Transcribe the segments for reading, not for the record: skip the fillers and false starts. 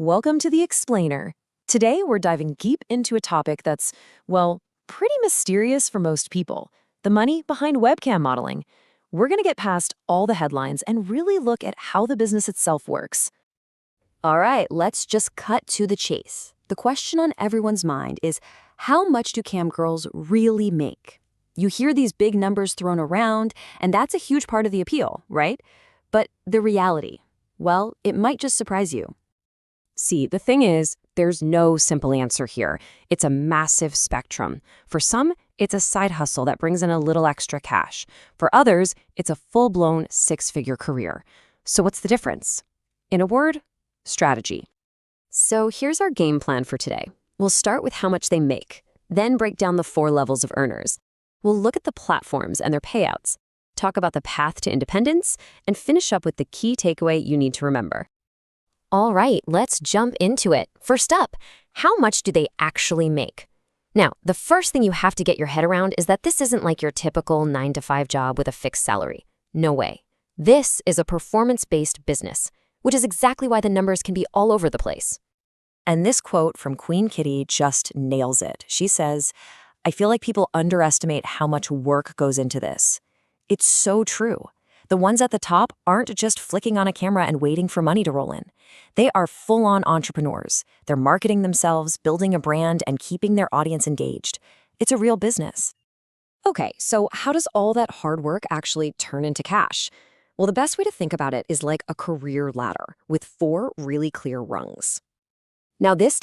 Welcome to The Explainer. Today, we're diving deep into a topic that's, well, pretty mysterious for most people: the money behind webcam modeling. We're going to get past all the headlines and really look at how the business itself works. All right, let's just cut to the chase. The question on everyone's mind is, how much do cam girls really make? You hear these big numbers thrown around, and that's a huge part of the appeal, right? But the reality, well, it might just surprise you. See, the thing is, there's no simple answer here. It's a massive spectrum. For some, it's a side hustle that brings in a little extra cash. For others, it's a full-blown six-figure career. So what's the difference? In a word, strategy. So here's our game plan for today. We'll start with how much they make, then break down the 4 levels of earners. We'll look at the platforms and their payouts, talk about the path to independence, and finish up with the key takeaway you need to remember. All right, let's jump into it. First up, how much do they actually make? Now, the first thing you have to get your head around is that this isn't like your typical 9-to-5 job with a fixed salary. No way. This is a performance-based business, which is exactly why the numbers can be all over the place. And this quote from Queen Kitty just nails it. She says, "I feel like people underestimate how much work goes into this." It's so true. The ones at the top aren't just flicking on a camera and waiting for money to roll in. They are full-on entrepreneurs. They're marketing themselves, building a brand, and keeping their audience engaged. It's a real business. Okay, so how does all that hard work actually turn into cash? Well, the best way to think about it is like a career ladder with 4 really clear rungs. Now this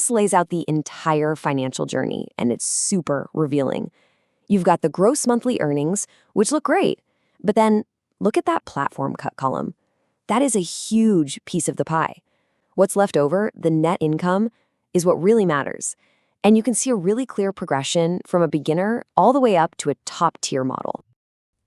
lays out the entire financial journey, and it's super revealing. You've got the gross monthly earnings, which look great, but then look at that platform cut column. That is a huge piece of the pie. What's left over, the net income, is what really matters. And you can see a really clear progression from a beginner all the way up to a top-tier model.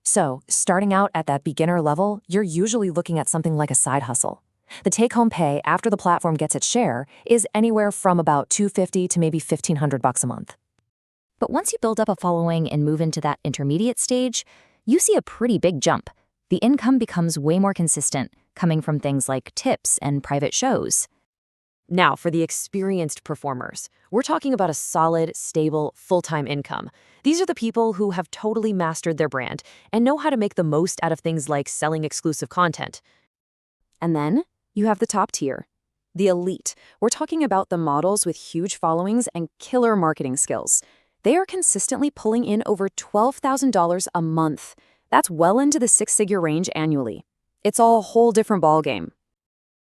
So, starting out at that beginner level, you're usually looking at something like a side hustle. The take-home pay after the platform gets its share is anywhere from about $250 to maybe $1,500 a month. But once you build up a following and move into that intermediate stage, you see a pretty big jump. The income becomes way more consistent, coming from things like tips and private shows. Now, for the experienced performers, we're talking about a solid, stable, full-time income. These are the people who have totally mastered their brand and know how to make the most out of things like selling exclusive content. And then you have the top tier, the elite. We're talking about the models with huge followings and killer marketing skills. They are consistently pulling in over $12,000 a month. That's well into the 6-figure range annually. It's all a whole different ballgame.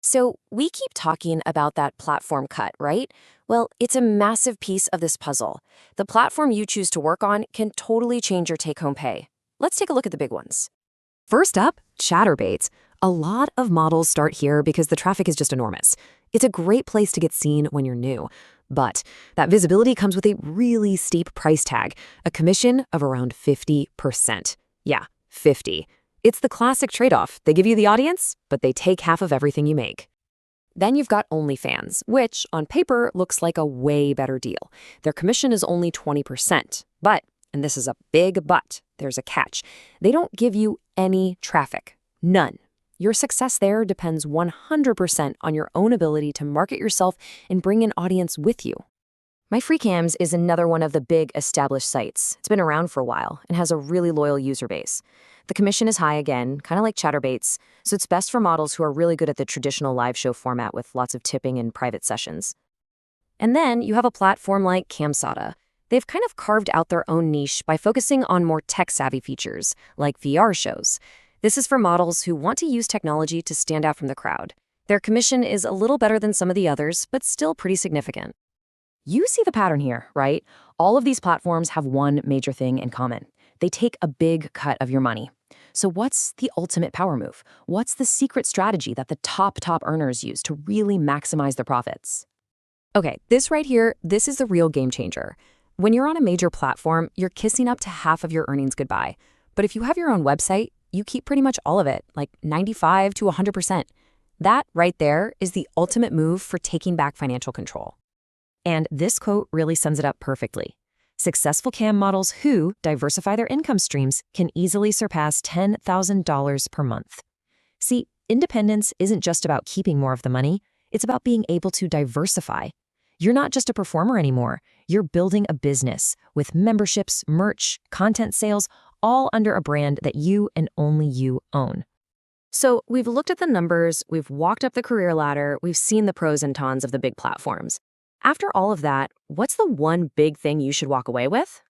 So we keep talking about that platform cut, right? Well, it's a massive piece of this puzzle. The platform you choose to work on can totally change your take-home pay. Let's take a look at the big ones. First up, chatterbaits. A lot of models start here because the traffic is just enormous. It's a great place to get seen when you're new. But that visibility comes with a really steep price tag, a commission of around 50%. Yeah, 50. It's the classic trade-off. They give you the audience, but they take half of everything you make. Then you've got OnlyFans, which on paper looks like a way better deal. Their commission is only 20%. But, and this is a big but, there's a catch. They don't give you any traffic. None. Your success there depends 100% on your own ability to market yourself and bring an audience with you. MyFreeCams is another one of the big established sites. It's been around for a while and has a really loyal user base. The commission is high again, kind of like chatterbaits, so it's best for models who are really good at the traditional live show format with lots of tipping and private sessions. And then you have a platform like CamSada. They've kind of carved out their own niche by focusing on more tech-savvy features, like VR shows. This is for models who want to use technology to stand out from the crowd. Their commission is a little better than some of the others, but still pretty significant. You see the pattern here, right? All of these platforms have one major thing in common. They take a big cut of your money. So what's the ultimate power move? What's the secret strategy that the top earners use to really maximize their profits? Okay, this right here, this is the real game changer. When you're on a major platform, you're kissing up to half of your earnings goodbye. But if you have your own website, you keep pretty much all of it, like 95 to 100%. That right there is the ultimate move for taking back financial control. And this quote really sums it up perfectly. Successful cam models who diversify their income streams can easily surpass $10,000 per month. See, independence isn't just about keeping more of the money, It's about being able to diversify. You're not just a performer anymore. You're building a business with memberships, merch, content sales, all under a brand that you and only you own. So we've looked at the numbers, we've walked up the career ladder, we've seen the pros and cons of the big platforms. After all of that, what's the one big thing you should walk away with?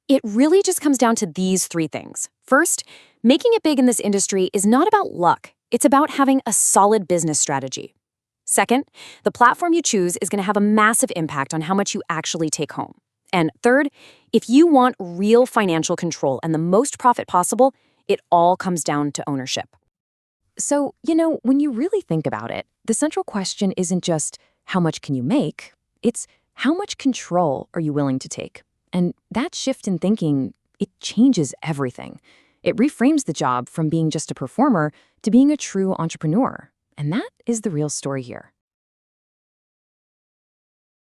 It really just comes down to these three things. First, making it big in this industry is not about luck. It's about having a solid business strategy. Second, the platform you choose is going to have a massive impact on how much you actually take home. And third, if you want real financial control and the most profit possible, it all comes down to ownership. So, when you really think about it, the central question isn't just how much can you make, it's how much control are you willing to take? And that shift in thinking, it changes everything. It reframes the job from being just a performer to being a true entrepreneur. And that is the real story here.